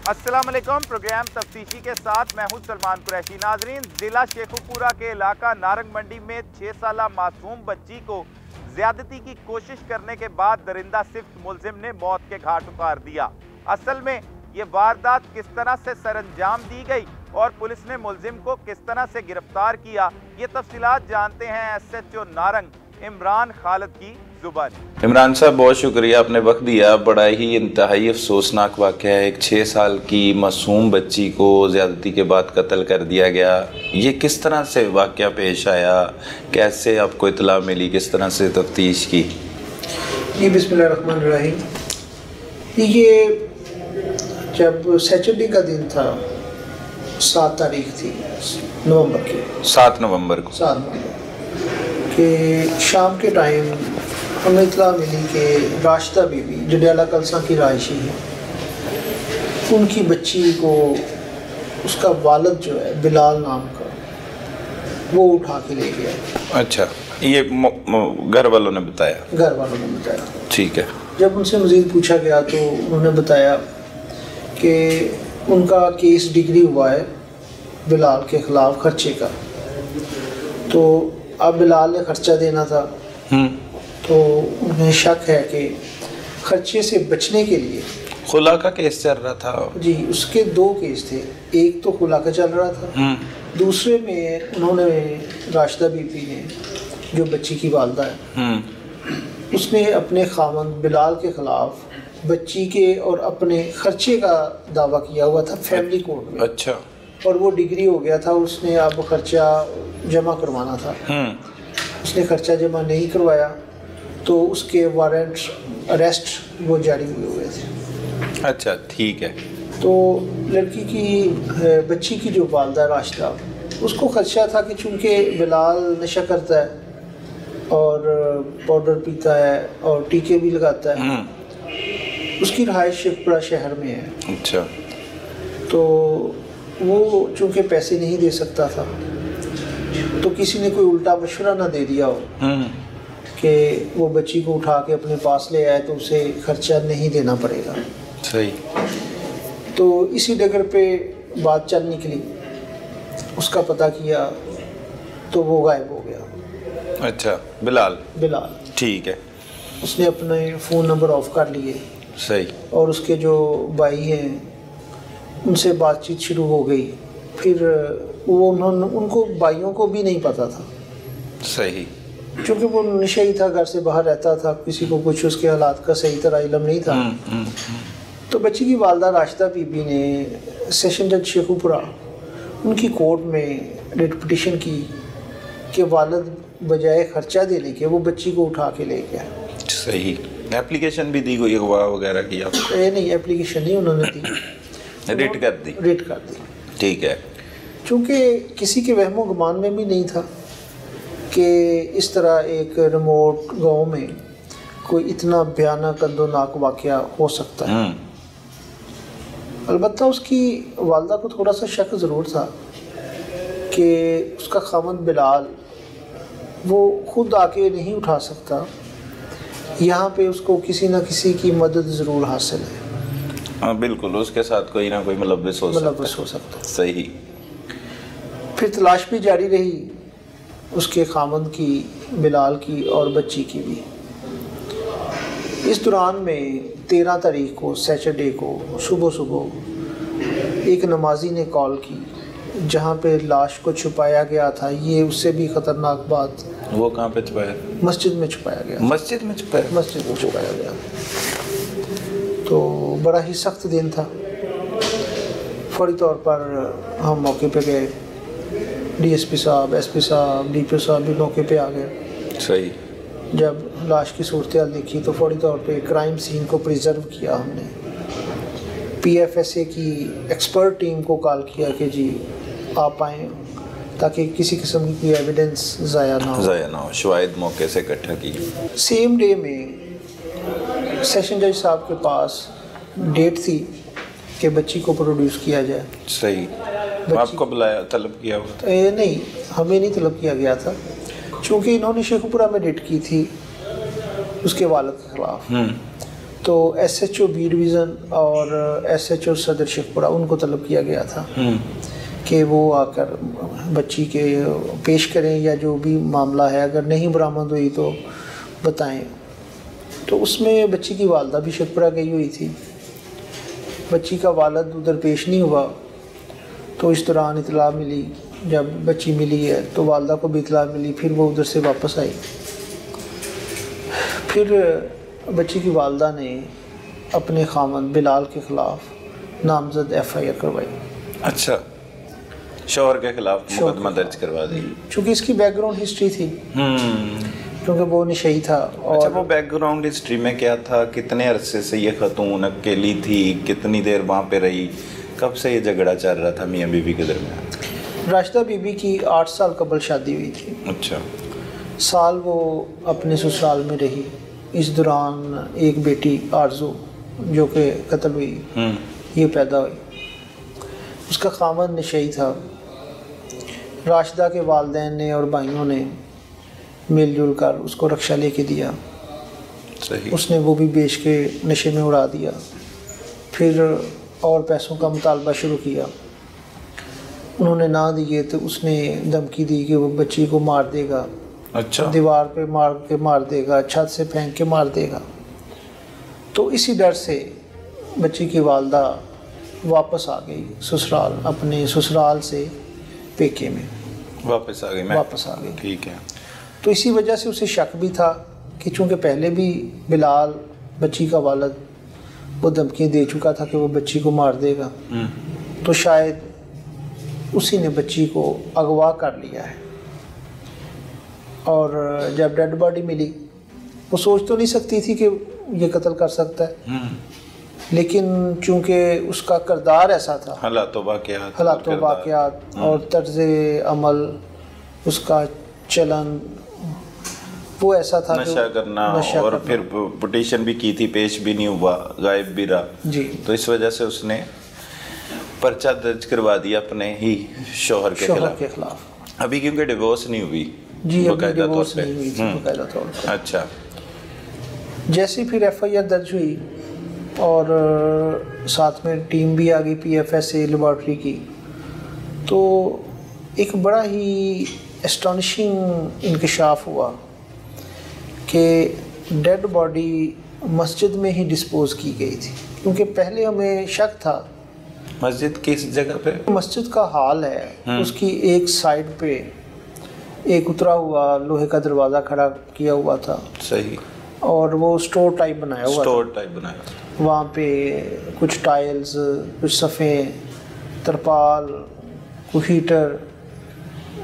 अस्सलाम वालेकुम। प्रोग्राम तफ्तीशी के साथ मैं हूं सलमान कुरैशी। नाजरीन, जिला शेखुपुरा के इलाका नारंग मंडी में 6 साल मासूम बच्ची को ज्यादती की कोशिश करने के बाद दरिंदा सिफ्त मुलजिम ने मौत के घाट उतार दिया। असल में ये वारदात किस तरह से सरअंजाम दी गई और पुलिस ने मुलजिम को किस तरह से गिरफ्तार किया, ये तफसीलात जानते हैं SHO नारंग इमरान खालिद की जुबान। इमरान साहब, बहुत शुक्रिया, आपने वक्त दिया। बड़ा ही इंतहाई अफसोसनाक वाक़या है। एक 6 साल की मासूम बच्ची को ज़्यादती के बाद कत्ल कर दिया गया। ये किस तरह से वाक़या पेश आया, कैसे आपको इत्तला मिली, किस तरह से तफ्तीश की? जी, बिस्मिल्लाहिर्रहमानिर्रहीम। ये जब सैटरडे का दिन था, 7 तारीख थी नवंबर की, 7 नवंबर को, 7 नवंबर के शाम के टाइम हमें इत्तला मिली कि राशिदा बीबी जडियाला कलसा की रहायशी है, उनकी बच्ची को उसका वालिद जो है बिलाल नाम का, वो उठा के ले गया। अच्छा, ये घर वालों ने बताया? घर वालों ने बताया। ठीक है। जब उनसे मज़ीद पूछा गया तो उन्होंने बताया कि उनका केस डिग्री हुआ है बिलाल के ख़िलाफ़ खर्चे का, तो अब बिलाल ने खर्चा देना था, तो उन्हें शक है कि खर्चे से बचने के लिए खुला का केस चल रहा था। जी, उसके 2 केस थे। एक तो खुला का चल रहा था, दूसरे में उन्होंने राशिदा बीबी ने, जो बच्ची की वालदा है, उसने अपने खामन बिलाल के ख़िलाफ़ बच्ची के और अपने खर्चे का दावा किया हुआ था फैमिली कोर्ट में। अच्छा। और वो डिग्री हो गया था, उसने अब खर्चा जमा करवाना था। उसने खर्चा जमा नहीं करवाया तो उसके वारंट अरेस्ट वो जारी हुए थे। अच्छा, ठीक है। तो लड़की की बच्ची की जो वालदा राशिदा, उसको खदशा था कि चूँकि बिलाल नशा करता है और पाउडर पीता है और टीके भी लगाता है, उसकी रहाइश शेखपुरा शहर में है। अच्छा। तो वो चूँकि पैसे नहीं दे सकता था, तो किसी ने कोई उल्टा मशवरा ना दे दिया हो कि वो बच्ची को उठा के अपने पास ले आए तो उसे खर्चा नहीं देना पड़ेगा। सही। तो इसी डगर पे बात चल निकली, उसका पता किया तो वो गायब हो गया। अच्छा, बिलाल? बिलाल, ठीक है। उसने अपने फ़ोन नंबर ऑफ कर लिए। सही। और उसके जो भाई हैं उनसे बातचीत शुरू हो गई। फिर वो उनको भाइयों को भी नहीं पता था। सही। क्योंकि वो नशे था, घर से बाहर रहता था, किसी को कुछ उसके हालात का सही तरह इल्म नहीं था। तो बच्ची की वालदा राशिदा बीबी ने सेशन जज शेखुपुरा उनकी कोर्ट में रिट पिटिशन की कि वालिद बजाय खर्चा देने के वो बच्ची को उठा के ले गया। सही। एप्लीकेशन भी दी कोई अगवा वगैरह की? नहीं, एप्लीकेशन नहीं उन्होंने दी, रिट कर दी। रिट कर दी। ठीक है। चूँकि किसी के वहमो गुमान में भी नहीं था कि इस तरह एक रिमोट गांव में कोई इतना भयानक अंदोनाक वाक़या हो सकता है। अलबत्ता उसकी वालदा को थोड़ा सा शक ज़रूर था कि उसका खामद बिलाल वो खुद आके नहीं उठा सकता, यहाँ पे उसको किसी न किसी की मदद ज़रूर हासिल है। हाँ बिल्कुल, उसके साथ कोई ना कोई मुलव्विस हो सकता है। सही। फिर तलाश भी जारी रही उसके खामद की, बिलाल की और बच्ची की भी। इस दौरान में 13 तारीख को सैटरडे को सुबह एक नमाजी ने कॉल की जहाँ पे लाश को छुपाया गया था। ये उससे भी ख़तरनाक बात, वो कहाँ पे छुपाया? मस्जिद में छुपाया गया। मस्जिद में छुपाया? मस्जिद में छुपाया गया। तो बड़ा ही सख्त दिन था। फौरी तौर पर हम मौके पे गए। DSP साहब, SP साहब, DPO साहब भी मौके पे आ गए। सही। जब लाश की सूरत देखी तो फौरी तौर पे क्राइम सीन को प्रिजर्व किया हमने। PFSA की एक्सपर्ट टीम को कॉल किया कि जी आप आएँ ताकि किसी किस्म की कोई एविडेंस ज़ाया ना हो। शवाहिद मौके से इकट्ठा की। सेम डे में सेशन जज साहब के पास डेट थी कि बच्ची को प्रोड्यूस किया जाए। सही। आपको बुलाया, तलब किया हुआ? नहीं, हमें नहीं तलब किया गया था, चूँकि इन्होंने शेखुपुरा में डेट की थी उसके वालिद के ख़िलाफ़। तो SHO बी डिवीज़न और SHO सदर शेखपुरा उनको तलब किया गया था कि वो आकर बच्ची के पेश करें या जो भी मामला है, अगर नहीं बरामद हुई तो बताएं। तो उसमें बच्ची की वालदा भी शेखपुरा गई हुई थी। बच्ची का वालिद उधर पेश नहीं हुआ, तो इस दौरान इतला मिली, जब बच्ची मिली है तो वालदा को भी इतला मिली, फिर वो उधर से वापस आई। फिर बच्ची की वालदा ने अपने खामन बिलाल के ख़िलाफ़ नामजद FIR करवाई। अच्छा, शौहर के खिलाफ मुकदमा दर्ज करवा दी, चूँकि इसकी बैकग्राउंड हिस्ट्री थी, क्योंकि वो नशई था। और अच्छा, वो बैकग्राउंड हिस्ट्री में क्या था? कितने अरसे से ये खतून अकेली थी? कितनी देर वहाँ पे रही? कब से ये झगड़ा चल रहा था मियाँ बीवी के दरमियान? राशिदा बीबी की 8 साल कबल शादी हुई थी। अच्छा, साल वो अपने ससुराल में रही। इस दौरान एक बेटी आरजू जो कि कत्ल हुई, ये पैदा हुई। उसका खामन नशई था। राशिदा के वालिदैन ने और भाइयों ने मिलजुल कर उसको रक्षा लेके दिया। सही। उसने वो भी बेच के नशे में उड़ा दिया। फिर और पैसों का मुतालबा शुरू किया। उन्होंने ना दिए तो उसने धमकी दी कि वो बच्ची को मार देगा। अच्छा, दीवार पे मार देगा, छत से फेंक के मार देगा। तो इसी डर से बच्ची की वालदा वापस आ गई ससुराल, अपने ससुराल से पेके में वापस आ गई। ठीक है। तो इसी वजह से उसे शक भी था कि चूँकि पहले भी बिलाल बच्ची का वालिद वो धमकियाँ दे चुका था कि वो बच्ची को मार देगा, तो शायद उसी ने बच्ची को अगवा कर लिया है। और जब डेड बॉडी मिली, वो सोच तो नहीं सकती थी कि ये कत्ल कर सकता है, लेकिन चूँकि उसका किरदार ऐसा था, हालातों वाक़यात और तर्ज़ अमल, उसका चलन वो ऐसा था, नशा करना और फिर पिटीशन भी की थी, पेश भी नहीं हुआ, गायब भी रहा जी। तो इस वजह से उसने पर्चा दर्ज करवा दिया अपने ही शौहर के खिलाफ। अभी क्योंकि डिवोर्स नहीं हुई जी, बकायदा तौर पे। बकायदा तौर पर। अच्छा, जैसे फिर FIR दर्ज हुई और साथ में टीम भी आ गई PFSA लेबॉर्ट्री की, तो एक बड़ा ही एस्टॉनिशिंग इंकशाफ हुआ कि डेड बॉडी मस्जिद में ही डिस्पोज की गई थी। क्योंकि पहले हमें शक था। मस्जिद किस जगह पे? मस्जिद का हाल है, उसकी एक साइड पे एक उतरा हुआ लोहे का दरवाज़ा खड़ा किया हुआ था। सही। और वो स्टोर टाइप बनाया हुआ था। वहाँ पे कुछ टाइल्स, कुछ सफ़े, तरपाल, कुछ हीटर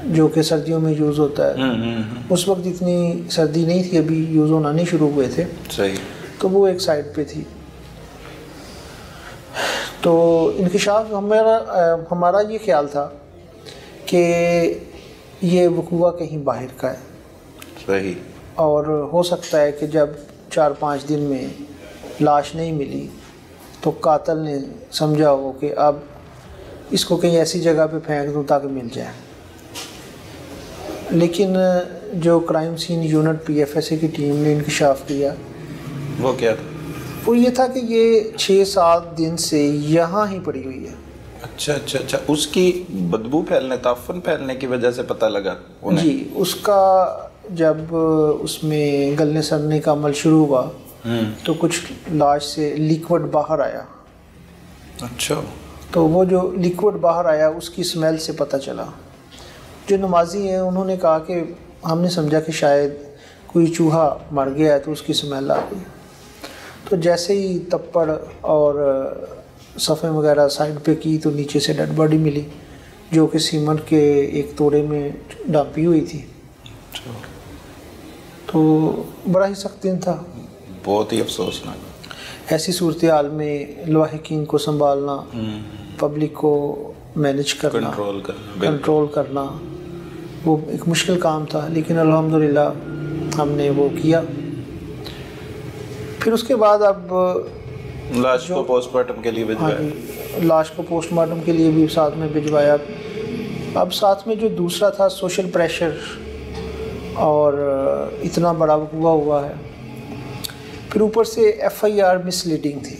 जो कि सर्दियों में यूज़ होता है। उस वक्त इतनी सर्दी नहीं थी, अभी यूज़ होना नहीं शुरू हुए थे। सही। तो वो एक साइड पे थी। तो इंकशाफ हमारा ये ख्याल था कि ये वक़ूआ कहीं बाहर का है। सही। और हो सकता है कि जब 4-5 दिन में लाश नहीं मिली तो कातिल ने समझा हो कि अब इसको कहीं ऐसी जगह पे फेंक दूँ ताकि मिल जाए। लेकिन जो क्राइम सीन यूनिट PFSA की टीम ने इंकशाफ किया, वो क्या था? वो ये था कि ये 6-7 दिन से यहाँ ही पड़ी हुई है। अच्छा, उसकी बदबू फैलने, ताफ़ुन फैलने की वजह से पता लगा उन्हें? जी, उसका जब उसमें गलने सड़ने का अमल शुरू हुआ तो कुछ लाश से लिक्विड बाहर आया। अच्छा। तो वो जो लिक्विड बाहर आया उसकी स्मेल से पता चला। जो नमाजी हैं उन्होंने कहा कि हमने समझा कि शायद कोई चूहा मर गया है तो उसकी स्मेल आ गई। तो जैसे ही तप्पड़ और सफ़े वगैरह साइड पे की तो नीचे से डेड बॉडी मिली जो कि सीमेंट के एक तोड़े में डांपी हुई थी। तो बड़ा ही सख्त दिन था, बहुत ही अफसोसनाक। ऐसी सूरत हाल में लवाहिकीन को संभालना, पब्लिक को मैनेज करना, कंट्रोल करना वो एक मुश्किल काम था, लेकिन अल्हम्दुलिल्लाह हमने वो किया। फिर उसके बाद अब लाश को पोस्टमार्टम के लिए भिजवाया। हाँ, लाश को पोस्टमार्टम के लिए भी साथ में भिजवाया। अब साथ में जो दूसरा था सोशल प्रेशर और इतना बड़ा हुआ है। फिर ऊपर से FIR मिसलीडिंग थी।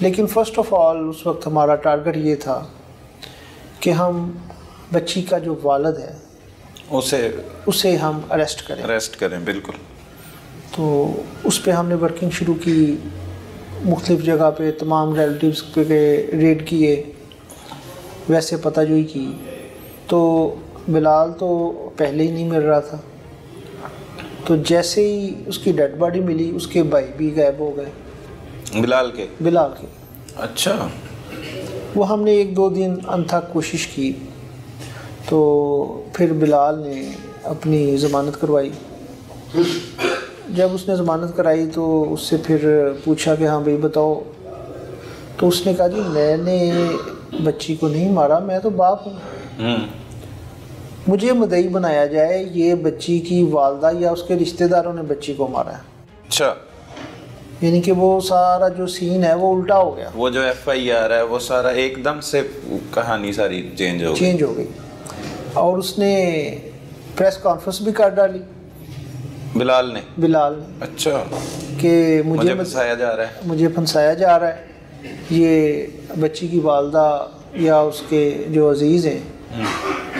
लेकिन फ़र्स्ट ऑफ ऑल उस वक्त हमारा टारगेट ये था कि हम बच्ची का जो वालिद है उसे हम अरेस्ट करें। बिल्कुल। तो उस पे हमने वर्किंग शुरू की, मुख्तलिफ़ जगह पे तमाम रिलेटिव्स पे रेड किए, वैसे पताजोई की। तो बिलाल तो पहले ही नहीं मिल रहा था, तो जैसे ही उसकी डेड बॉडी मिली उसके भाई भी गायब हो गए। बिलाल के। अच्छा। वो हमने 1-2 दिन अनथक कोशिश की, तो फिर बिलाल ने अपनी ज़मानत करवाई। जब उसने ज़मानत कराई तो उससे फिर पूछा कि हाँ भाई बताओ, तो उसने कहा जी मैंने बच्ची को नहीं मारा, मैं तो बाप हूँ, मुझे मुद्दई बनाया जाए, ये बच्ची की वालदा या उसके रिश्तेदारों ने बच्ची को मारा है। अच्छा। यानी कि वो सारा जो सीन है वो उल्टा हो गया। वो जो FIR है वो सारा एकदम से कहानी सारी चेंज हो गई। और उसने प्रेस कॉन्फ्रेंस भी कर डाली बिलाल ने। अच्छा। कि मुझे फंसाया जा रहा है, ये बच्ची की वालदा या उसके जो अजीज़ हैं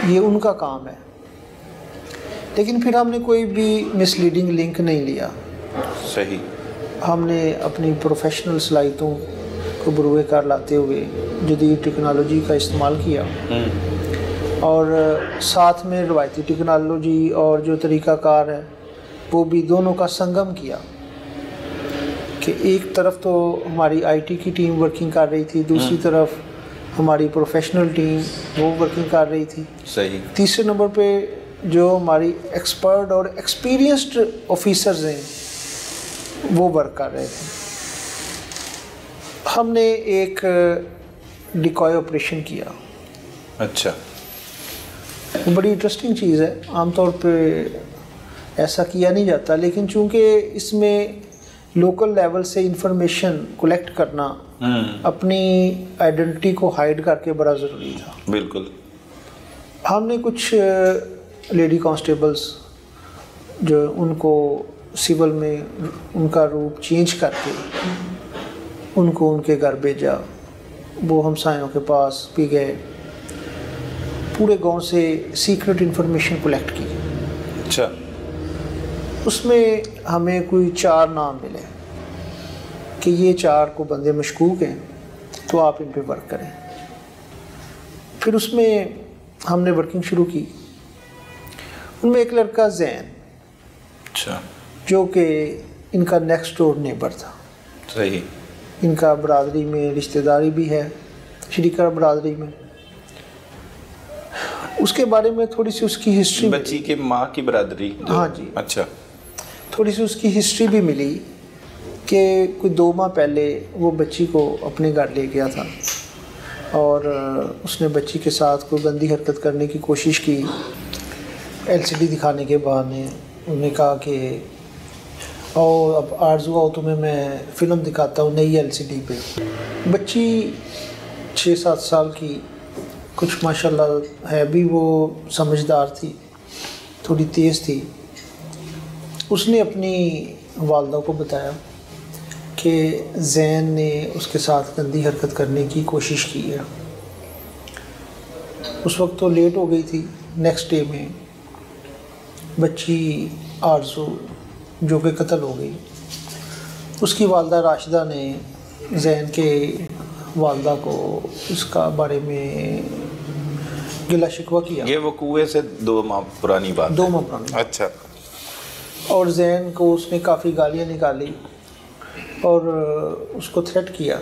ये उनका काम है। लेकिन फिर हमने कोई भी मिसलीडिंग लिंक नहीं लिया। सही। हमने अपनी प्रोफेशनल सलाहियतों को बरूए कार लाते हुए जदीद टेक्नोलॉजी का इस्तेमाल किया, और साथ में रवायती टेक्नोलॉजी और जो तरीक़ाकार है वो भी दोनों का संगम किया। कि एक तरफ तो हमारी IT की टीम वर्किंग कर रही थी, दूसरी तरफ हमारी प्रोफेशनल टीम वो वर्किंग कर रही थी। सही। तीसरे नंबर पे जो हमारी एक्सपर्ट और एक्सपीरियंस्ड ऑफिसर्स हैं वो वर्क कर रहे थे। हमने एक डिकॉय ऑपरेशन किया। अच्छा। बड़ी इंटरेस्टिंग चीज़ है, आमतौर पे ऐसा किया नहीं जाता, लेकिन चूंकि इसमें लोकल लेवल से इंफॉर्मेशन कलेक्ट करना अपनी आइडेंटिटी को हाइड करके बड़ा ज़रूरी था। बिल्कुल। हमने कुछ लेडी कांस्टेबल्स जो उनको सिविल में उनका रूप चेंज करके उनको उनके घर भेजा, वो हमसायों के पास भी गए, पूरे गांव से सीक्रेट इंफॉर्मेशन कलेक्ट की। अच्छा। उसमें हमें कोई 4 नाम मिले कि ये 4 को बंदे मशकूक हैं, तो आप इन पे वर्क करें। फिर उसमें हमने वर्किंग शुरू की। उनमें एक लड़का ज़ैन, अच्छा, जो कि इनका नेक्स्ट डोर नेबर था। सही। इनका बरादरी में रिश्तेदारी भी है, शरीका बरादरी में। उसके बारे में थोड़ी सी उसकी हिस्ट्री, बच्ची के माँ की बरादरी। हाँ जी। अच्छा। थोड़ी सी उसकी हिस्ट्री भी मिली कि कोई 2 माह पहले वो बच्ची को अपने घर ले गया था और उसने बच्ची के साथ कोई गंदी हरकत करने की कोशिश की। LCD दिखाने के बहाने उन्होंने कहा कि और अब आरज़ू आओ तुम्हें मैं फ़िल्म दिखाता हूँ नई LCD पे। बच्ची 6-7 साल की, कुछ माशाल्लाह है भी, वो समझदार थी, थोड़ी तेज़ थी। उसने अपनी वालदा को बताया कि ज़ैन ने उसके साथ गंदी हरकत करने की कोशिश की है। उस वक्त तो लेट हो गई थी। नेक्स्ट डे में बच्ची आरज़ू जो कि कत्ल हो गई, उसकी वालदा राशिदा ने ज़ैन के वालदा को इसका बारे में गिला शिकवा किया। ये वो कुएं से 2 माह पुरानी बात। 2 माह पुरानी। अच्छा। और ज़ैन को उसने काफ़ी गालियाँ निकाली और उसको थ्रेट किया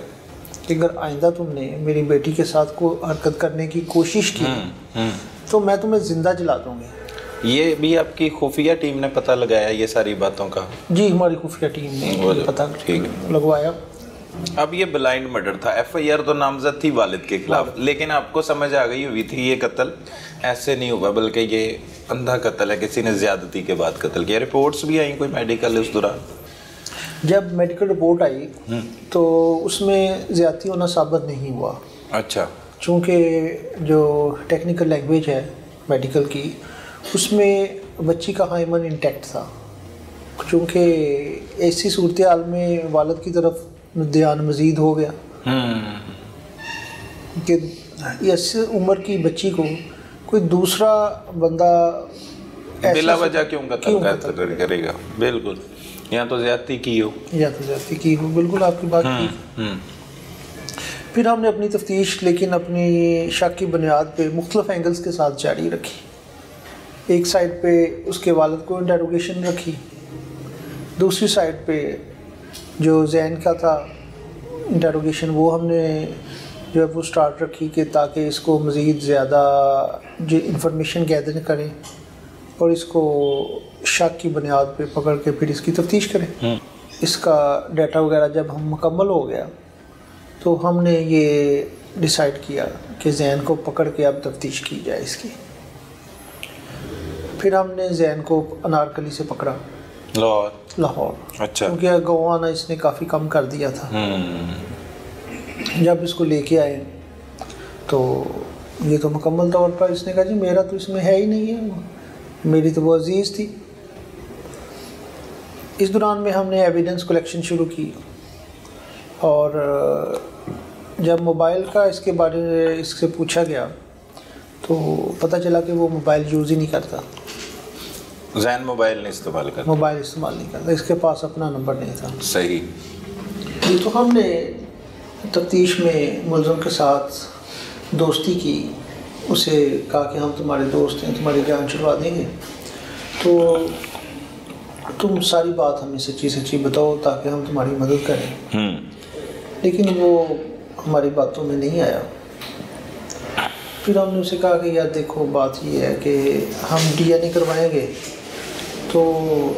कि अगर आइंदा तुमने मेरी बेटी के साथ को हरकत करने की कोशिश की तो मैं तुम्हें ज़िंदा जला दूँगी। ये भी आपकी खुफिया टीम ने पता लगाया ये सारी बातों का? जी, हमारी खुफिया टीम ने पता लगवाया। अब ये ब्लाइंड मर्डर था, FIR तो नामजद थी वालिद के खिलाफ, लेकिन आपको समझ आ गई हुई थी ये कत्ल ऐसे नहीं हुआ बल्कि ये अंधा कत्ल है, किसी ने ज्यादती के बाद कत्ल किया। रिपोर्ट्स भी आई कोई मेडिकल उस दौरान? जब मेडिकल रिपोर्ट आई तो उसमें ज्यादती होना साबित नहीं हुआ। अच्छा। चूँकि जो टेक्निकल लैंग्वेज है मेडिकल की, उसमें बच्ची का हाइमन इंटैक्ट था, चूँकि ऐसी सूरत हाल में वालिद की तरफ ध्यान मज़ीद हो गया कि इस उम्र की बच्ची को कोई दूसरा बंदा बिला वजह क्यों कत्ल करेगा। बिल्कुल, या तो ज़्यादती की हो बिल्कुल आपकी बात ठीक। फिर हमने अपनी तफ्तीश लेकिन अपनी शक की बुनियाद पे मुख्तलिफ एंगल्स के साथ जारी रखी। एक साइड पे उसके वालिद को इंटेरोगेशन रखी, दूसरी साइड पे जो जैन का था इंटेरोगेशन वो हमने जो है वो स्टार्ट रखी कि ताकि इसको मज़ीद ज़्यादा जो इंफॉर्मेशन गैदर करें और इसको शक की बुनियाद पे पकड़ के फिर इसकी तफ्तीश करें। इसका डाटा वगैरह जब हम मुकम्मल हो गया तो हमने ये डिसाइड किया कि जैन को पकड़ के अब तफ्तीश की जाए इसकी। फिर हमने जैन को अनारकली से पकड़ा, लाहौर। अच्छा। क्योंकि गवाना इसने काफ़ी कम कर दिया था। जब इसको लेके आए तो ये तो मुकम्मल तौर पर इसने कहा जी मेरा तो इसमें है ही नहीं है, मेरी तो वो अजीज़ थी। इस दौरान में हमने एविडेंस कलेक्शन शुरू की और जब मोबाइल का इसके बारे में इससे पूछा गया तो पता चला कि वो मोबाइल यूज़ ही नहीं करता। जैन मोबाइल नहीं इस्तेमाल करता, इसके पास अपना नंबर नहीं था। सही। तो हमने तफ्तीश में मुलज़म के साथ दोस्ती की, उसे कहा कि हम तुम्हारे दोस्त हैं, तुम्हारी जान छुड़वा देंगे, तो तुम सारी बात हमें सच्ची बताओ ताकि हम तुम्हारी मदद करें। लेकिन वो हमारी बातों में नहीं आया। फिर हमने उसे कहा कि यार देखो बात ये है कि हम DNA करवाएंगे, तो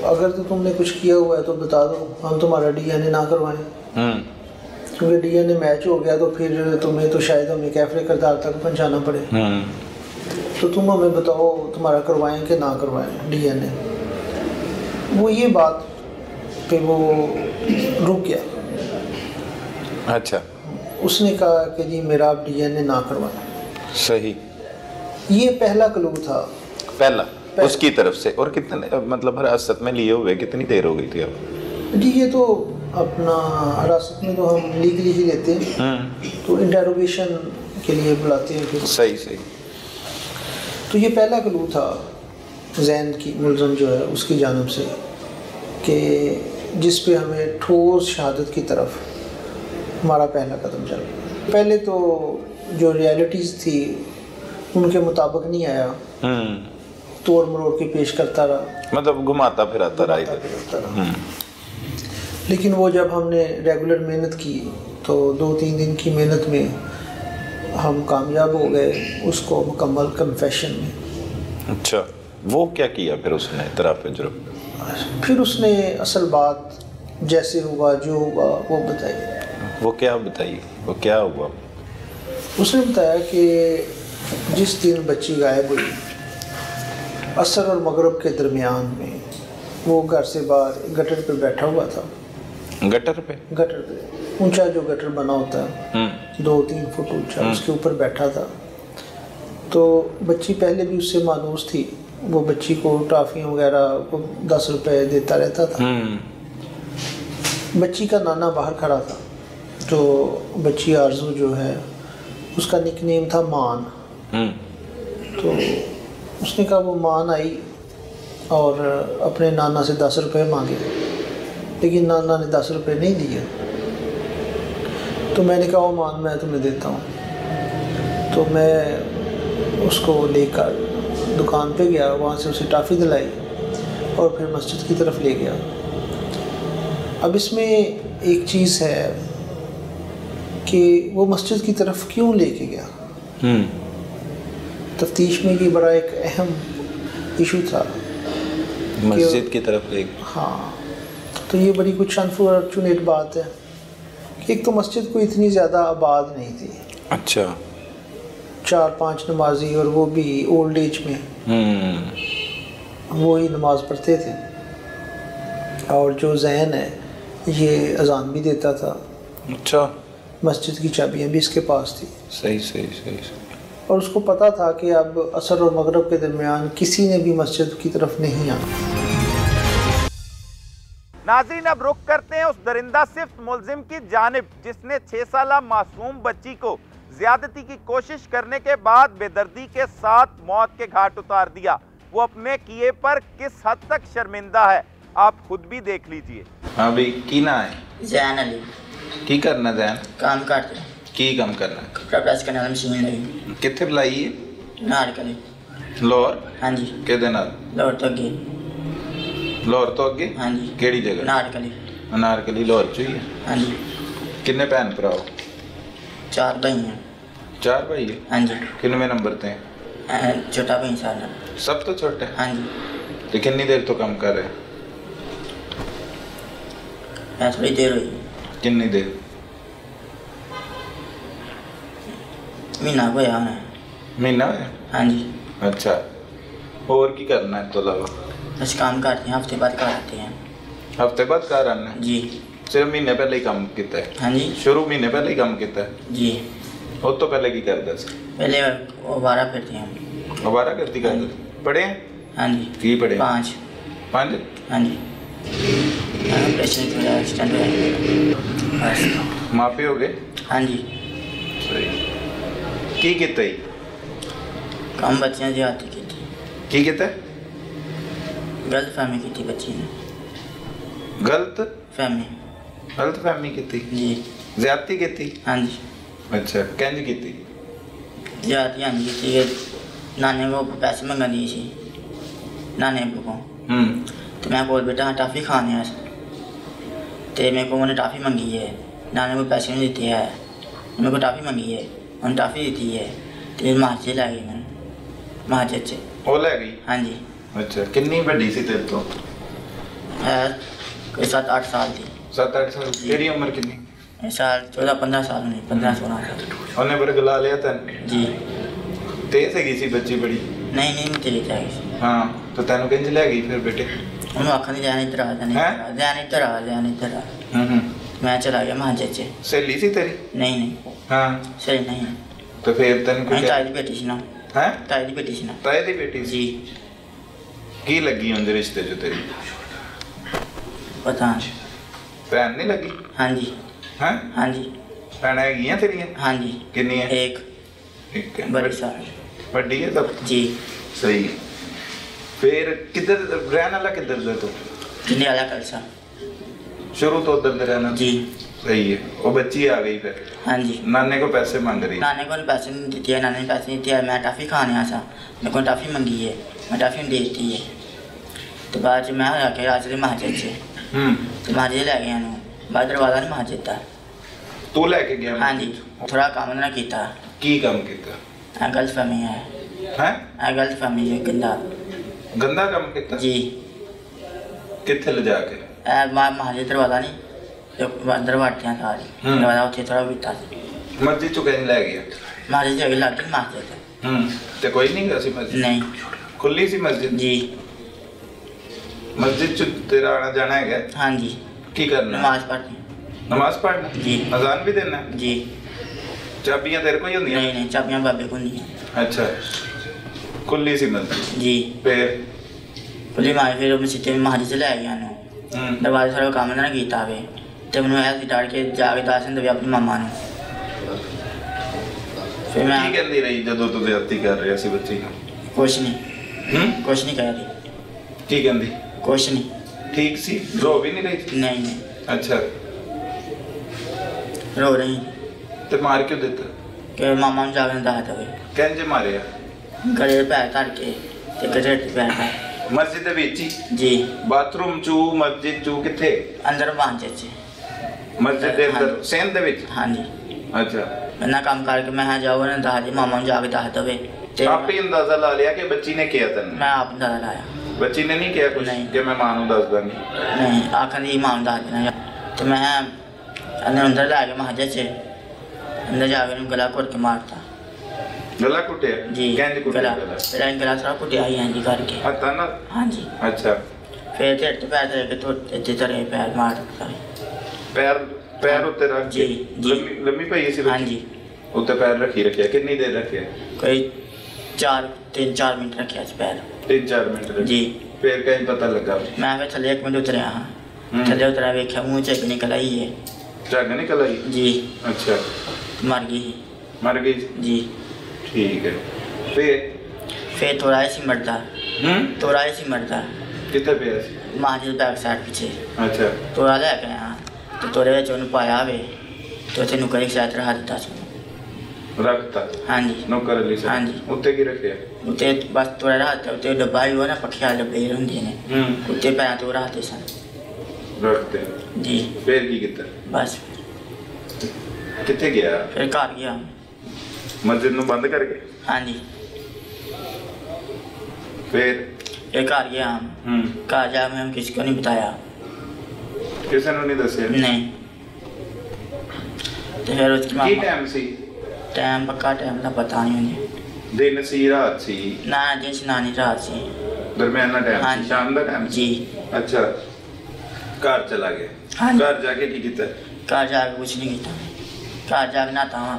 अगर तो तुमने कुछ किया हुआ है तो बता दो, हम तुम्हारा DNA ना करवाएं। क्योंकि DNA मैच हो गया तो फिर तुम्हें तो शायद हमें कैफरे करदार तक पहुँचाना पड़े। तो तुम हमें बताओ तुम्हारा करवाएं कि ना करवाएं DNA। वो ये बात पे वो रुक गया। अच्छा। उसने कहा कि जी मेरा आप DNA ना करवाएं। सही। ये पहला क्लू था। पहला उसकी तरफ से। और कितने मतलब हिरासत में लिए हुए कितनी देर हो गई थी अब? जी ये तो अपना हिरासत में तो हम लीगली ही लेते हैं, तो इंटेरोगेशन के लिए बुलाते हैं फिर। सही। तो ये पहला क्लू था जैन की मुलज़म जो है उसकी जानिब से कि जिस पे हमें ठोस शहादत की तरफ हमारा पहला कदम चल। पहले तो जो रियलिटीज़ थी उनके मुताबिक नहीं आया, तोड़ मरोड़ के पेश करता रहा, मतलब घुमाता फिराता रहा। लेकिन वो जब हमने रेगुलर मेहनत की तो 2-3 दिन की मेहनत में हम कामयाब हो गए उसको मुकम्मल कन्फेशन में। अच्छा, वो क्या किया फिर उसने इतराफ़ जुर्म? फिर उसने असल बात जैसे हुआ जो हुआ वो बताई। वो क्या बताई? वो क्या हुआ? उसने बताया कि जिस दिन बच्ची गायब हुई असर और मगरिब के दरमियान में वो घर से बाहर गटर पे बैठा हुआ था। गटर पे ऊंचा जो गटर बना होता है 2-3 फुट ऊंचा, उसके ऊपर बैठा था। तो बच्ची पहले भी उससे मानूस थी, वो बच्ची को टॉफ़ियाँ वगैरह को 10 रुपए देता रहता था। बच्ची का नाना बाहर खड़ा था, तो बच्ची आरजू जो है उसका निकनेम था मान। तो उसने कहा वो मान आई और अपने नाना से 10 रुपए मांगे, लेकिन नाना ने 10 रुपए नहीं दिए। तो मैंने कहा वो मान मैं तुम्हें देता हूँ। तो मैं उसको लेकर दुकान पे गया, वहाँ से उसे टॉफ़ी दिलाई और फिर मस्जिद की तरफ ले गया। अब इसमें एक चीज़ है कि वो मस्जिद की तरफ क्यों लेके गया। तफ्तीश में ये बड़ा एक अहम इशू था, मस्जिद की तरफ ले। हाँ, तो ये बड़ी कुछ अनफॉर्चुनेट बात है कि एक तो मस्जिद को इतनी ज़्यादा आबाद नहीं थी। अच्छा। 4-5 नमाजी और वो भी ओल्ड एज में वो ही नमाज पढ़ते थे। और जो जैन है ये अजान भी देता था। अच्छा। मस्जिद की चाबियाँ भी इसके पास थी। सही। और उसको पता था कि अब असर और मगरिब के दरमियान किसी ने भी मस्जिद की तरफ नहीं आना। नाज़रीन, अब रुख करते हैं उस दरिंदा सिफ्त मुलजिम की जानिब जिसने 6 साला मासूम बच्ची को ज्यादती की कोशिश करने के बाद बेदर्दी के साथ मौत के घाट उतार दिया। वो अपने किए पर किस हद तक शर्मिंदा है, आप खुद भी देख लीजिए। हाँ भाई, की ना है जैन अली। की करना जैन? काम करते की काम करना? कपड़ा प्रेस करने वाली मशीन लगी। कितने बुलाई है? नारकली। लाहौर? हाँ जी। किहदे नाल? लाहौर तो अगे। लाहौर तो अगे? हाँ जी। केड़ी जगह? नारकली। अनारकली लाहौर च ही है। हाँ जी। किन्ने भैन भरा हो? 4 भाई हैं। 4 भाई है? हाँ जी। किन्नवें नंबर ते? छोटा भाई सारा। सब तो छोटा? हाँ जी। तो कितनी देर तो काम कर रहे? थोड़ी देर हुई। कितनी देर? महीना को होया होना। महीना है? हाँ जी। अच्छा, और की करना है तो अलावा? बस काम करते हैं, हफ्ते बाद घर आते हैं। हफ्ते बाद घर आना है? जी। सिर्फ महीने पहले ही काम किया है? हाँ जी। शुरू महीने पहले ही काम किया है? जी। उस तो पहले की करता सी? पहले वो 12 फिरते हैं। दोबारा करती करते पढ़े हैं? हाँ जी। की पढ़े? 5। 5? हाँ जी। ऑपरेशन थोड़ा एक्सटेंड हुआ बस। मापे हो गए? हाँ जी। सही। की कितना ही? कम बच्चियाँ ज्यादा की थी। की कितना? गलत फहमी की थी बच्ची ने। गलत फहमी? गलत फहमी की थी? जी। ज्यादती की थी? हाँ जी। अच्छा, कंज की थी? ज्यादा हाँ जी थी। नाने को पैसे मंगा दिए थी नाने को। तो मैं बोल बेटा हाँ टाफ़ी खाने हैं तो मेरे को उन्होंने टाफ़ी मंगी है। नाने को पैसे नहीं देते है, मेरे को टाफ़ी मंगी है, उन्होंने टाफ़ी दी है तो महाजे लै गई मैंने महाजे च। वो ले गई? हाँ जी। अच्छा, कितनी बड़ी सी तेरे तो? है कोई 7-8 साल थी। 7-8 साल? तेरी उम्र कितनी? इस साल 14-15 साल नहीं, 15-16 साल। उन्हें बरगला लिया तेन? जी। तेज है सी बच्ची बड़ी? नहीं तेरी जाएगी। हाँ, तो तेन किंज ले गई फिर बेटे? उन्होंने आखा नहीं ध्यान इधर आ, ध्यान इधर आ। मैं चला गया महाजे च। सहेली सी तेरी? नहीं। हाँ। सही नहीं। तो फिर तेन को ताई दी बेटी सी ना। हैं? ताई दी बेटी सी ना। ताए दी बेटी जी। की लगी उनके रिश्ते जो तेरी? पता नहीं। भैन नहीं लगी? हाँ जी। हैं? हाँ जी। भैन है तेरियां? हाँ जी। कितनी है? एक है। बड़ी साल। बड़ी है सब? जी। सही। फिर किधर रहने वाला? किधर दे तू? जिन्हें वाला कलसा। शुरू तो उधर दे रहना? जी। सही है। वो बच्ची आ गई फिर? हाँ जी। नाने को पैसे मांग रही? नाने को पैसे नहीं देती है, नाने ने पैसे नहीं दिया। मैं टाफ़ी खाने आया था, मेरे को टाफ़ी मंगी है, मैं टाफ़ी दे दी है। तो बाद मैं आके आज महाजे से तो महाजे ले गया ना बाद दरवाजा नहीं महाजे था। तू लेके गया? हाँ जी। थोड़ा काम ना किया। की काम किया? गलत फहमी है। हैं? गलत फहमी है, गंदा काम किया? जी। कित्थे ले जाके? महाजे दरवाजा नहीं अंदर वाटियाँ सारी दरवाजा उत्थे थोड़ा बीता सी। मस्जिद चुके नहीं ले गया? महाजे जगह लग गई महाजे ते कोई नहीं गया सी मस्जिद? नहीं। खुली सी मस्जिद? जी। मस्जिद च तेरा आना जाना है क्या? हाँ जी। की करना? नमाज पढ़नी। नमाज पढ़ना? जी। अजान भी देना? जी। चाबियां तेरे को ही होंगी? नहीं चाबियां बाबे को नहीं है। अच्छा, खुली सी मस्जिद? जी। फिर खुली मारी फिर मस्जिद में महाजी से ले गया ना दरवाजे सारा काम ना किया वे तो मैंने ऐसे डर के जाके दस दिन अपनी मामा ने। फिर मैं की कहती रही जदों तू ज्यादती कर रहा सी बच्ची का? कुछ नहीं कह रही। की कहती? कुछ नहीं। ठीक सी? रो भी नहीं रही थी? नहीं। अच्छा, रो रही ते मार क्यों देता? कि मामा ने जाके दस दे कंज मारे? गले पैर धर के ते गले पैर धर। मस्जिद दे विच ही? जी। बाथरूम चू मस्जिद चू किथे? अंदर मांजे च। मस्जिद दे अंदर सेंध दे विच? हाँ जी। अच्छा। मैं काम करके मैं जाओ ना दस दे मामा ने जाके दस दे। आप ही अंदाजा ला लिया कि बच्ची ने किया तेन? मैं आप अंदाजा लाया। बच्ची ने नहीं किया कुछ? नहीं। कि मैं मां नूं दस दांगी? नहीं आखन दी मां दस देना तो मैं अंदर लै गया महाजे च अंदर जाके गला घुट के मारता। गला कुटिया? जी। कंज कुटिया गला? गला थोड़ा कुटिया ही हाँ जी करके। हत्था ना? हाँ जी। अच्छा। फिर ढिड ते पैर धर के थोड़े तरह पैर मारता। पैर उत्ते रख जी। लम्मी पई सी? हाँ जी। उत्ते पैर रखी रखिया? कितनी देर रखिया? कोई 3-4 मिनट रखिया पैर। 3-4 मिनट? जी। फिर कहीं पता लगा? मैं फिर थले 1 मिनट उतरिया हाँ थले उतरा वेख्या मुँह च निकल आई है। झग निकल आई जी। अच्छा मर गई। मर गई जी। ठीक है फिर तोड़ा सी मरदा। तोड़ा सी मरदा कितने पे सी माजिद बैक साइड पीछे। अच्छा तोड़ा लैके आया तो तोड़े विच उन्हें पाया वे तो उत्थे नुकर शायद रखा दिता सी। रखता हाँ जी नौकर अली से हाँ जी उत्ते की रखे उत्ते बस तोड़ा रखता उत्ते डब्बा ही वो ना पखिया डब्बे होंगे ने उत्ते पैर तो रखते सन रखते जी। फिर की कितना बस कितने गया फिर घर गया मस्जिद नु बंद करके हाँ जी फिर घर गया हम घर जा मैं किसी को नहीं बताया किसी ने नहीं दसे नहीं। तो फिर उसकी की मामा टाइम सी टाइम पक्का टाइम का पता नहीं उन्हें दिन सी रात सी ना दिन से नानी रात से दरमियाना टाइम हाँ सी जी। शाम का टाइम जी। अच्छा घर चला गया हाँ जी। घर जाके की किया घर जाके कुछ नहीं किया घर जाके नहाता वहाँ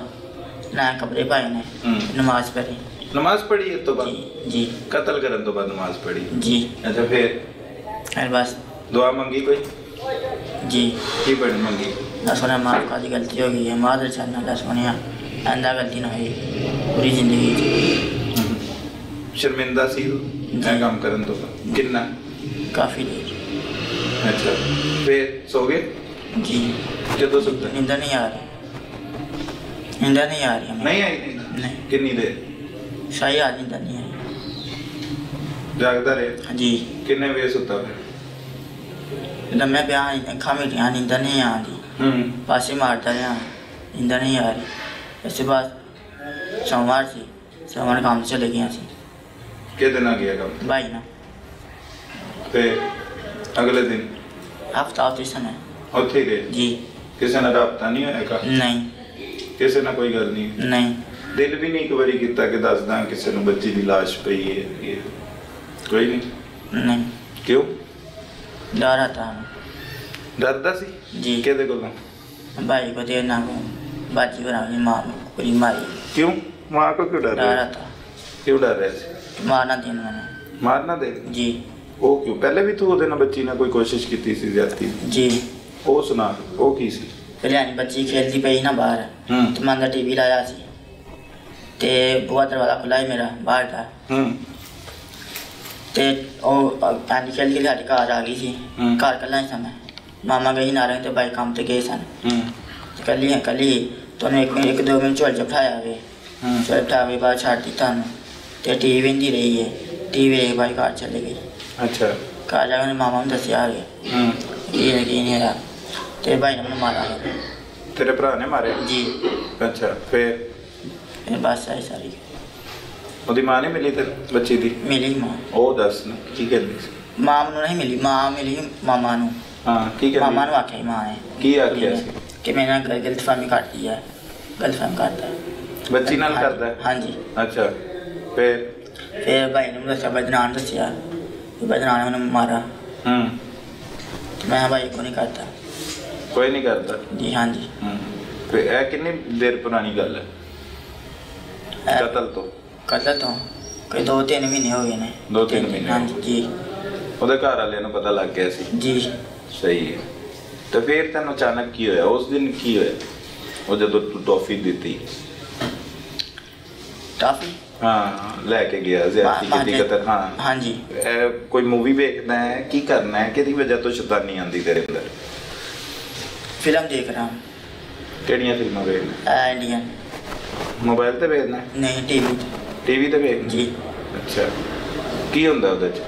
ना कपड़े पाए ने नमाज पढ़ी नमाज पढ़ी है तो बाद जी जी कत्ल करन तो बाद नमाज पढ़ी जी। अच्छा फिर बस दुआ मंगी कोई जी की बड़ी मंगी अल्लाह सोने माफ़ कर दी गलती हो गई है मादर चलना अल्लाह सोने आंदा गलती ना हुई पूरी जिंदगी शर्मिंदा सी मैं काम करन तो कितना काफ़ी देर। अच्छा फिर सो गए जी। कदों सुते नींदर नहीं आ रही नींदर नहीं आ रही हमें नहीं आई नहीं कितनी देर शाही आज नींदर नहीं आई। जागदा रहे जी कितने बजे सुता फिर लम्बे बयान अखा मीटियाँ नींदर नहीं आती पासे मारता रहा नींदर नहीं आ रही। इसके बाद सोमवार से सोमवार काम चले गया सी के दिन आ गया काम भाई ना फिर अगले दिन हफ्ता होती समय उत्थे ही गए जी। किसी ने राबता नहीं होया का नहीं किसी ने कोई गल नहीं नहीं दिल भी नहीं एक बारी किया कि दस दा किसी ने बच्ची की लाश पई है ये कोई नहीं नहीं क्यों डर आता हमें डरदा सी जी। केदे कोलों भाई को देर ना को बाजी बना माँ पूरी मारी क्यों माँ को क्यों डर डर रहे आता क्यों डर रहे सी मारना दिन मैंने मारना दे जी। वो क्यों पहले भी तो ਉਹਦੇ ਨਾਲ ਬੱਚੀ ਨੇ ਕੋਈ ਕੋਸ਼ਿਸ਼ ਕੀਤੀ ਸੀ ਜ਼ਿਆਦਤੀ जी। ਉਹ ਸੁਣਾ ਉਹ ਕੀ ਸੀ फिर यानी बच्ची खेलती पई ना बाहर तो मैं अंदर टीवी लाया सी ते बुआ दरवाजा खुला है मेरा बाहर का ते पानी खेल के साड़ी घर आ गई थी घर कल ही समय मामा गई नारंग तो भाई काम ते गए सन कल ही तो एक दो मिनट झोल चपठाया वे झोल चपठा के बाद छाड़ दी तन ते टीवी वेंदी रही है टीवी देख भाई घर चले गई। अच्छा घर जाकर उन्हें मामा ने दसिया गया कि नहीं है ते भाई ने मैंने मारा है तेरे भरा ने मारे जी। अच्छा फिर बस आई सारी ਉਹਦੀ ਮਾਂ ਨੇ ਮਿਲੀ ਤੇ ਬੱਚੀ ਦੀ मिली माँ ਉਹ ਦੱਸ ਨਾ ਕੀ ਕਹਿੰਦੀ ਸੀ माँ ਨੂੰ नहीं मिली माँ मिली मामा ਨੂੰ ਹਾਂ ਕੀ मामा ਕਹਿੰਦੀ ਨੂੰ आख्या माँ ने ਕੀ ਆਖਿਆ ਸੀ कि मैंने गलतफहमी कर दी है गलतफहमी करता है ਬੱਚੀ ਨਾਲ ਕਰਦਾ ਹੈ? हाँ जी। अच्छा फिर भाई ने दसिया बदनान दसिया बदनान ने उन्हें मारा तो मैं भाई को नहीं करता कोई नहीं करता जी। हाँ जी। फिर ਇਹ ਕਿੰਨੀ ਦੇਰ ਪੁਰਾਣੀ ਗੱਲ ਹੈ ਕਤਲ ਤੋਂ कतल तो कोई 2-3 महीने हो गए ने 2-3 ਮਹੀਨੇ हाँ ਹੋ जी। ਉਹਦੇ ਘਰ ਵਾਲਿਆਂ ਨੂੰ ਪਤਾ ਲੱਗ ਗਿਆ ਸੀ जी। ਸਹੀ ਹੈ ਤੇ ਫਿਰ ਤੈਨੂੰ ਅਚਾਨਕ ਕੀ ਹੋਇਆ ਉਸ ਦਿਨ ਕੀ ਹੋਇਆ ਉਹ ਜਦੋਂ ਤੂੰ ਟੌਫੀ ਦਿੱਤੀ टॉफी ਹਾਂ ਲੈ ਕੇ ਗਿਆ ਜ਼ਿਆਦਤੀ ਕੀਤੀ ਕਤਲ ਹਾਂ हाँ जी। ਇਹ ਕੋਈ ਮੂਵੀ ਵੇਖਦਾ ਹੈ ਕੀ ਕਰਨਾ ਹੈ ਕਿਹਦੀ ਵਜ੍ਹਾ ਤੋਂ ਸ਼ੈਤਾਨੀ ਆਉਂਦੀ ਤੇਰੇ ਅੰਦਰ फिल्म देख रहा हूँ ਕਿਹੜੀਆਂ ਫਿਲਮਾਂ ਵੇਖਦਾ इंडियन ਮੋਬਾਈਲ ਤੇ ਵੇਖਦਾ नहीं टीवी ਟੀਵੀ ਤੇ ਵੇਖਦਾ जी। ਅੱਛਾ ਕੀ ਹੁੰਦਾ ਉਹਦੇ ਚ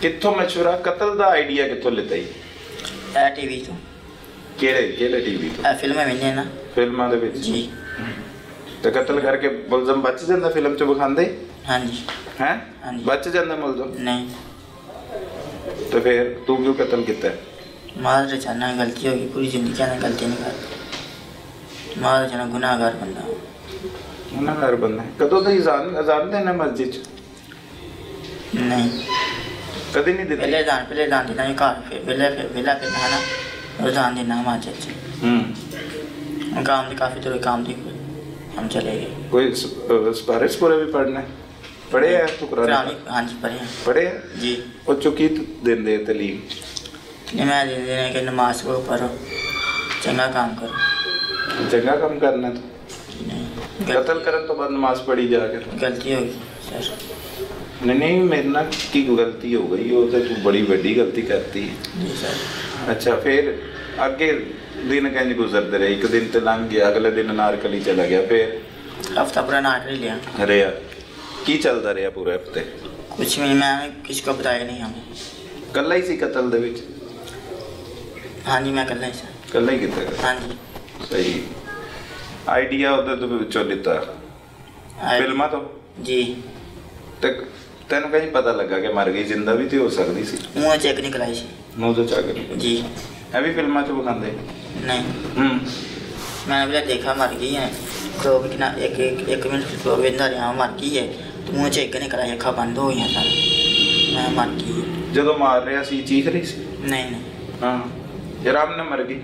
ਕਿੱਥੋਂ ਮਸ਼ਵਰਾ ਕਤਲ ਦਾ ਆਈਡੀਆ ਕਿੱਥੋਂ ਲਿੱਤਾ ਜੀ टीवी तो ਕਿਹੜੇ ਟੀਵੀ ਤੋਂ फिल्में मैंने ना ਫਿਲਮਾਂ ਦੇ ਵਿੱਚ जी। ਤੇ ਕਤਲ ਕਰਕੇ ਮੁਲਜ਼ਮ ਬਚ ਜਾਂਦਾ ਫਿਲਮ ਚ ਵਿਖਾਉਂਦੇ हाँ जी। ਹੈ हाँ जी। ਬਚ ਜਾਂਦਾ ਮੁਲਜ਼ਮ नहीं ਤੇ ਫਿਰ ਤੂੰ ਕਿਉਂ ਕਤਲ ਕੀਤਾ मार जाना गलती होगी पूरी जिंदगी ने गलती नहीं करती मार जाना गुनाहगार बंदा ਗੁਨਾਹਗਾਰ ਬੰਦਾ ਹੈ। ਕਦੋਂ ਦਾ ਅਜ਼ਾਨ ਦੇਣਾ ਮਸਜਿਦ ਚ नहीं ਕਦੇ ਨਹੀਂ ਦਿੱਤੀ पहले दान देना ही घर फिर वेला फिर है ना रोजान देना माचिद से काम दी काफ़ी थोड़े काम दी हम चले गए ਕੋਈ ਸਪਾਰਿਸ਼ ਪੂਰੇ ਵੀ ਪੜਨਾ ਹੈ ਪੜ੍ਹੇ ਆ ਤੂੰ ਕੁਰਾਨ हाँ जी पढ़े हैं ਪੜ੍ਹੇ ਆ जी। ਉਹ ਚੁੱਕੀ ਦਿੰਦੇ ਤਲੀਮ मैं दिन के नमाज को पढ़ो, चंगा काम करो। चंगा काम करना तो कतल करन तो बाद नमाज पढ़ी जाके। गलती होगी सर। नहीं मेरे ना की गलती हो गई, वो तो तू बड़ी बड़ी गलती करती है। जी सर। अच्छा फिर आगे दिन कहीं गुजरते रहे, एक दिन तो लंघ गया, अगले दिन नारकली चला गया, फिर हफ्ता पूरा नारकली लिया। अरे यार की चलता रहा पूरे हफ्ते? कुछ भी मैं किसी को बताया नहीं हमें। कल्ला ही सी कतल दे विच? हाँ जी मैं कल्ला ही सर। कल्ला ही किता? हाँ जी। सही आइडिया उधर तो विचों लिता फिल्मा तो जी। तक तेन कहीं पता लगा कि मर गई, जिंदा भी तो हो सकती सी? मुँह चेक नहीं कराई सी। मुँह तो चेक नहीं जी। है भी फिल्मा च बखाते? नहीं मैंने भी देखा मर गई है, तो कितना एक मिनट तो वेंदा रहा मर गई है, तो मुँह चेक नहीं कराई, अखा बंद हो गई सारी, मैं मर गई है। जो मार रहा सी चीख रही सी? नहीं हाँ आराम न मर गई?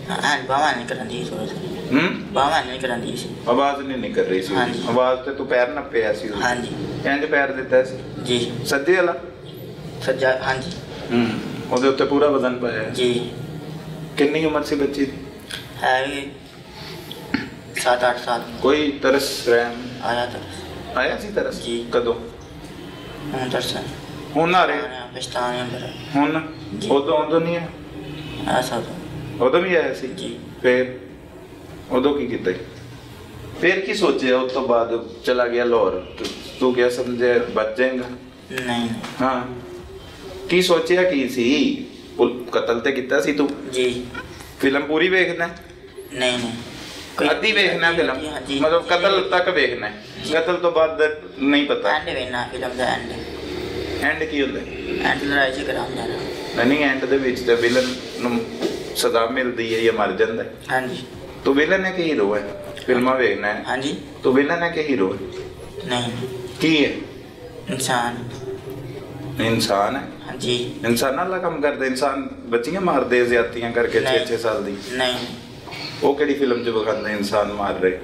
हाँ बावा नहीं करन दी थोड़ा सा। बावा नहीं करन दी सी। आवाज नहीं निकल रही सी? हाँ जी। आवाज ते तू पैर नप्पिया सी? हाँ जी। इंज पैर दिता सी? जी। सज्जे वाला? सज्जा हाँ जी। ਉਹਦੇ ਉੱਤੇ ਪੂਰਾ ਵਜ਼ਨ ਪਾਇਆ? जी। ਕਿੰਨੀ ਉਮਰ ਸੀ ਬੱਚੀ ਦੀ? है 7-8 साल। ਕੋਈ ਤਰਸ ਰਹਿਮ आया तरस? ਆਇਆ ਸੀ ਤਰਸ? ਜੀ। ਕਦੋਂ? हूँ तरस ਹੁਣ आ ਰਿਹਾ? पछताने अंदर ਹੁਣ? ਜੀ। ਉਦੋਂ ਨਹੀਂ ਹੈ? ऐसा तो ਉਦੋਂ ਵੀ ਆਇਆ ਸੀ? जी। ਫਿਰ ਉਦੋਂ ਕੀ ਕੀਤਾ? ਫਿਰ ਕੀ ਸੋਚਿਆ ਉਸ ਤੋਂ ਬਾਅਦ ਚਲਾ ਗਿਆ ਲਾਹੌਰ? ਤੂੰ ਕਿਆ ਸਮਝਿਆ ਬਚ ਜਾਏਗਾ? नहीं। ਹਾਂ ਕੀ ਸੋਚਿਆ ਕੀ ਸੀ? ਕਤਲ ਤੇ ਕੀਤਾ ਸੀ ਤੂੰ? जी। ਫਿਲਮ ਪੂਰੀ ਵੇਖਣਾ? नहीं। ਅੱਧੀ ਵੇਖਣਾ ਫਿਲਮ? हाँ जी। ਮਤਲਬ ਕਤਲ ਤੱਕ ਵੇਖਣਾ? ਕਤਲ ਤੋਂ ਬਾਅਦ ਨਹੀਂ ਪਤਾ? एंड वेना फिल्म दा एंड। ਐਂਡ ਕੀ ਹੁੰਦਾ? एंड लड़ाई झगड़ा होंदा ना। ਨਹੀਂ ਐਂਡ ਦੇ ਵਿੱਚ ਤੇ ਵਿਲਨ ਨੂੰ ਸਜ਼ਾ ਮਿਲਦੀ ਹੈ ਜਾਂ ਮਰ ਜਾਂਦਾ ਹੈ? हाँ जी। ਤੂੰ ਵਿਲਨ ਹੈ ਕਿ ਹੀਰੋ ਹੈ? ਫਿਲਮਾਂ ਵੇਖਣਾ ਹੈ? हाँ जी। ਤੂੰ ਵਿਲਨ ਹੈ ਕਿ ਹੀਰੋ ਹੈ? नहीं। ਕੀ ਹੈ? इंसान। ਇਨਸਾਨ ਹੈ? हाँ जी। ਇਨਸਾਨਾਂ ਵਾਲਾ ਕੰਮ ਕਰਦਾ? ਇਨਸਾਨ ਬੱਚੀਆਂ ਮਾਰਦੇ ਜ਼ਿਆਦਤੀਆਂ ਕਰਕੇ 6-6 ਸਾਲ ਦੀ? नहीं। ਉਹ ਕਿਹੜੀ ਫਿਲਮ 'ਚ ਵਿਖਾਉਂਦੇ ਇਨਸਾਨ ਮਾਰ ਰਹੇ?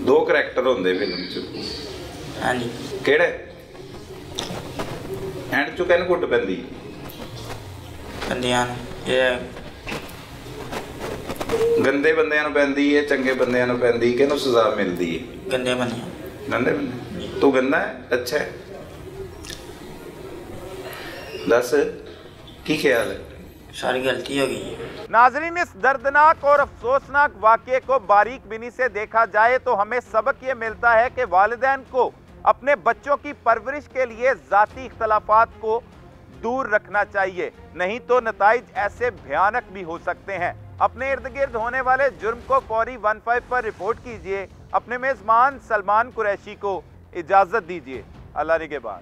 ਦੋ ਕਰੈਕਟਰ ਹੁੰਦੇ ਫਿਲਮ 'ਚ, हाँ जी। ਕਿਹੜੇ? ਐਂਡ 'ਚ ਕਿਹਨੂੰ ਕੁੱਟ ਪੈਂਦੀ? बंदियां ये ਗੰਦੇ ਬੰਦਿਆਂ ਨੂੰ ਪੈਂਦੀ ਹੈ, ਚੰਗੇ ਬੰਦਿਆਂ ਨੂੰ ਪੈਂਦੀ? ਕਿਹਨੂੰ ਸਜ਼ਾ ਮਿਲਦੀ ਹੈ? गंदे बंदियां। गंदे बंदे? तू गंदा है? अच्छा है, दस की ख्याल है? सारी गलती हो गई है। नाजरीन, इस दर्दनाक और अफसोसनाक वाक़ये को बारीक बिनी से देखा जाए तो हमें सबक ये मिलता है कि वालिदैन को अपने बच्चों की परवरिश के लिए ज़ाती इख्तलाफात को दूर रखना चाहिए, नहीं तो नताइज ऐसे भयानक भी हो सकते हैं। अपने इर्द गिर्द होने वाले जुर्म को फौरी 15 पर रिपोर्ट कीजिए। अपने मेज़बान सलमान कुरैशी को इजाज़त दीजिए। अल्लाह निगहबान।